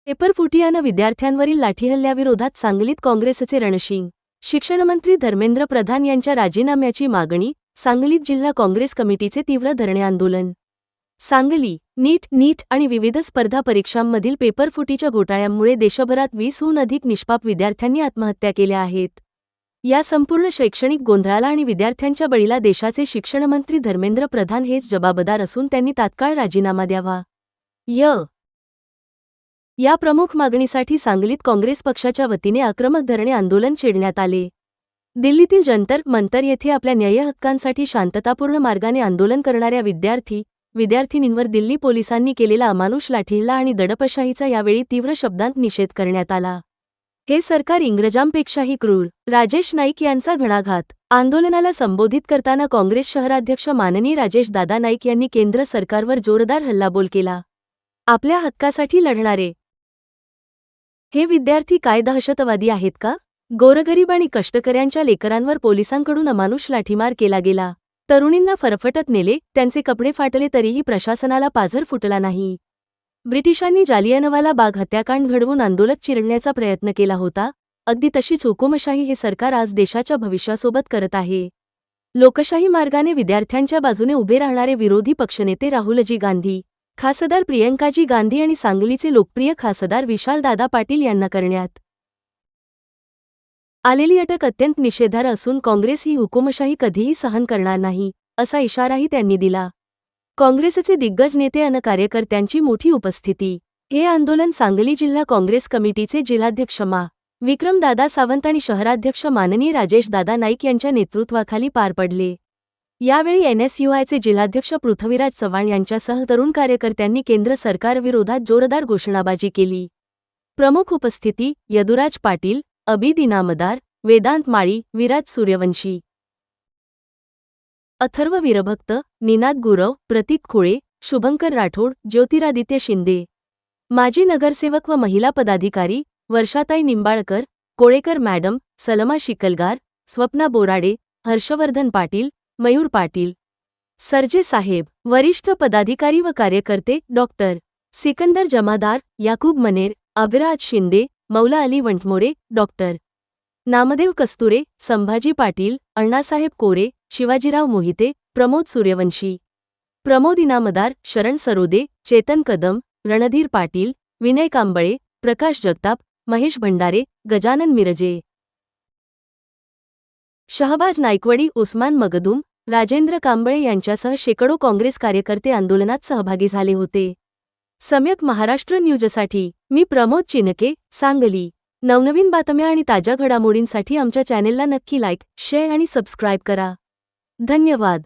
पेपरफुटी विद्यार्थ्यांवरील लाठीहल्ल्याविरोधात सांगलीत काँग्रेसचे रणशिंग. शिक्षणमंत्री धर्मेंद्र प्रधान यांच्या राजीनाम्याची मागणी. सांगलीत जिल्हा काँग्रेस कमिटीचे तीव्र धरणे आंदोलन. सांगली. नीट आणि विविध स्पर्धा परीक्षांमधील पेपरफुटीच्या घोटाळ्यामुळे देशभरात 20हून अधिक निष्पाप विद्यार्थ्यांनी आत्महत्या केल्या आहेत. या संपूर्ण शैक्षणिक गोंधळाला आणि विद्यार्थ्यांच्या बळीला देशाचे शिक्षणमंत्री धर्मेंद्र प्रधान हेच जबाबदार असून त्यांनी तात्काळ राजीनामा द्यावा. या प्रमुख मागणीसाठी सांगलीत काँग्रेस पक्षाच्या वतीने आक्रमक धरणे आंदोलन छेडण्यात आले. दिल्लीतील जंतर मंतर येथे आपल्या न्याय्य हक्कांसाठी शांततापूर्ण मार्गाने आंदोलन करणाऱ्या विद्यार्थिनींवर दिल्ली पोलिसांनी केलेला अमानुष लाठीहल्ला आणि दडपशाहीचा यावेळी तीव्र शब्दांत निषेध करण्यात आला. हे सरकार इंग्रजांपेक्षाही क्रूर. राजेश नाईक यांचा घणाघात. आंदोलनाला संबोधित करताना काँग्रेस शहराध्यक्ष माननीय राजेश दादा नाईक यांनी केंद्र सरकारवर जोरदार हल्लाबोल केला. आपल्या हक्कासाठी लढणारे हे विद्यार्थी काय दहशतवादी आहेत का? गोरगरीब आणि कष्टकऱ्यांच्या लेकरांवर पोलिसांकडून अमानुष लाठीमार केला गेला. तरुणींना फरफटत नेले, त्यांचे कपडे फाटले तरीही प्रशासनाला पाझर फुटला नाही. ब्रिटिशांनी जालियनवाला बाग हत्याकांड घडवून आंदोलक चिरडण्याचा प्रयत्न केला होता. अगदी तशीच हुकुमशाही हे सरकार आज देशाच्या भविष्यासोबत करत आहे. लोकशाही मार्गाने विद्यार्थ्यांच्या बाजूने उभे राहणारे विरोधी पक्षनेते राहुलजी गांधी, खासदार प्रियंकाजी गांधी आणि सांगलीचे लोकप्रिय खासदार विशालदादा पाटील यांना करण्यात आलेली अटक अत्यंत निषेधार्ह असून काँग्रेस ही हुकुमशाही कधीही सहन करणार नाही, असा इशाराही त्यांनी दिला. काँग्रेसचे दिग्गज नेते आणि कार्यकर्त्यांची मोठी उपस्थिती. हे आंदोलन सांगली जिल्हा काँग्रेस कमिटीचे जिल्हाध्यक्ष विक्रमदादा सावंत आणि शहराध्यक्ष माननीय राजेश दादा नाईक यांच्या नेतृत्वाखाली पार पडले. यावेळी NSUIचे जिल्हाध्यक्ष पृथ्वीराज चव्हाण यांच्यासह तरुण कार्यकर्त्यांनी केंद्र सरकारविरोधात जोरदार घोषणाबाजी केली. प्रमुख उपस्थिती. यदुराज पाटील, अबिद इनामदार, वेदांत माळी, विराज सूर्यवंशी, अथर्व वीरभक्त, निनाद गुरव, प्रतीक खुळे, शुभंकर राठोड, ज्योतिरादित्य शिंदे, माजी नगरसेवक व महिला पदाधिकारी वर्षाताई निंबाळकर, कोळेकर मॅडम, सलमा शिकलगार, स्वप्ना बोराडे, हर्षवर्धन पाटील, मयूर पाटील, सरजे साहेब, वरिष्ठ पदाधिकारी व कार्यकर्ते डॉक्टर सिकंदर जमादार, याकूब मनेर, अभिराज शिंदे, मौला अली वंटमोरे, डॉक्टर नामदेव कस्तुरे, संभाजी पाटील, अण्णासाहेब कोरे, शिवाजीराव मोहिते, प्रमोद सूर्यवंशी, प्रमोद इनामदार, शरण सरोदे, चेतन कदम, रणधीर पाटील, विनय कांबळे, प्रकाश जगताप, महेश भंडारे, गजानन मिरजे, शहबाज नाईकवडी, उस्मान मगदूम, राजेंद्र कांबळे यांच्यासह शेकडो काँग्रेस कार्यकर्ते आंदोलनात सहभागी झाले होते. सम्यक महाराष्ट्र न्यूजसाठी मी प्रमोद चिनके, सांगली. नवनवीन बातम्या आणि ताज्या घडामोडींसाठी आमच्या चॅनेलला नक्की लाईक, शेअर आणि सबस्क्राईब करा. धन्यवाद.